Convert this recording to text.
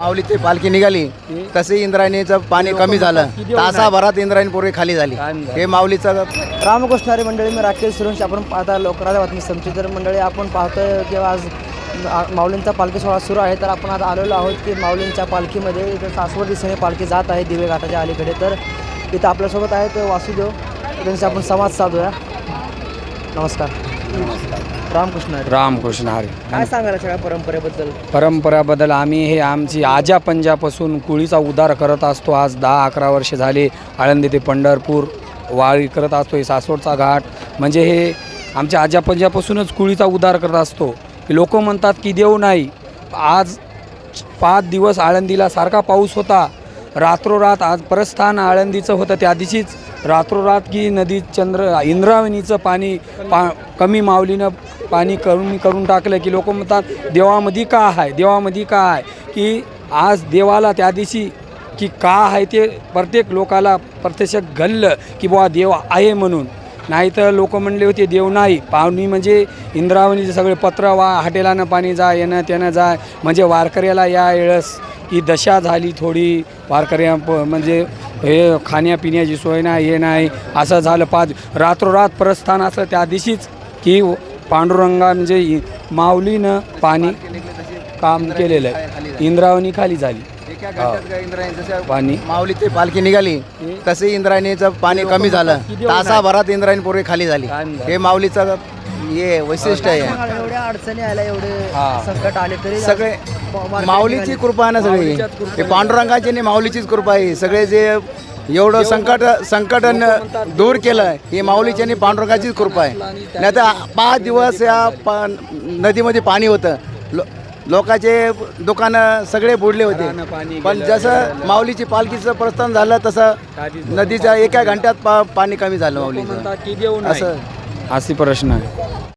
माऊलीची पालखी निघाली तसे इंद्रायणीचं पाणी कमी झालं, तासाभरात इंद्रायणी पूर्वी खाली झाली. हे माऊलीचं. रामकृष्ण हरी मंडळी, मी राकेश सुरवंशी. आपण पाहता लोकराजा बातमी संचित. तर मंडळी, आपण पाहतोय की आज माऊलींचा पालखी सोहळा सुरू आहे. तर आपण आज आलेलो आहोत की माऊलींच्या पालखीमध्ये इथं सासवड दिशेने पालखी जात आहे दिवे घाटाच्या अलीकडे. तर इथं आपल्यासोबत आहेत वासुदेव, त्यांचे आपण संवाद साधूया. नमस्कार. रामकृष्ण हरी. रामकृष्ण हरी. काय सांगायला सगळ्या परंपरेबद्दल? परंपराबद्दल आम्ही हे आमची आजा पंजापासून कुळीचा उद्धार करत असतो. आज 10-11 वर्ष झाले आळंदी ते पंढरपूर वारी करत असतो. हे सासवडचा घाट म्हणजे हे आमच्या आजा पंजापासूनच कुळीचा उद्धार करत असतो. लोक म्हणतात की देव नाही. आज 5 दिवस आळंदीला सारखा पाऊस होता. रात्रोरात आज प्रस्थान आळंदीचं होतं, त्या दिवशीच रात्रोरात की नदी इंद्रायणीचं पाणी कमी माऊलीनं पाणी करून टाकलं की लोक म्हणतात देवामध्ये का आहे, देवामध्ये का आहे, की आज देवाला त्या दिवशी की का आहे ते प्रत्येक लोकाला प्रत्यक्ष घडलं की बुवा देव आहे म्हणून. नाही तर लोक म्हणले होते देव नाही. पाणी म्हणजे इंद्रायणीचे सगळे पत्र हॉटेलानं पाणी जाय, येणं त्यानं जाय, म्हणजे वारकऱ्याला या वेळेस ही दशा झाली थोडी. वारकऱ्या म्हणजे हे खाण्यापिण्याची सोय नाही, हे नाही, असं झालं. 5 रात्रोरात प्रस्थान असं त्या दिवशीच की पांडुरंगा म्हणजे माऊलीनं पाणी काम केलेलं आहे. इंद्रायणी खाली झाली. पाणी माऊलीची पालखी निघाली तसे इंद्रायणीचं पाणी कमी झालं, तासाभरात इंद्रायणी पूर्वी खाली झाली. हे माऊलीचं हे वैशिष्ट्य आहे. एवढ्या अडचणी आल्या, एवढे संकट आले तरी सगळे माऊलीची कृपा आहे ना. सगळी हे पांडुरंगाची आणि माऊलीचीच कृपा आहे. सगळे जे एवढं संकट दूर केलं हे माऊलीची आणि पांडुरंगाचीच कृपा आहे. नाही तर 5 दिवस या नदीमध्ये पाणी होतं. लोकांचे दुकानं सगळे बुडले होते. पण जसं माऊलीची पालखीचं प्रस्थान झालं तसं नदीच्या एका घंट्यात पाणी कमी झालं माऊलीचं. असं प्रश्न आहे.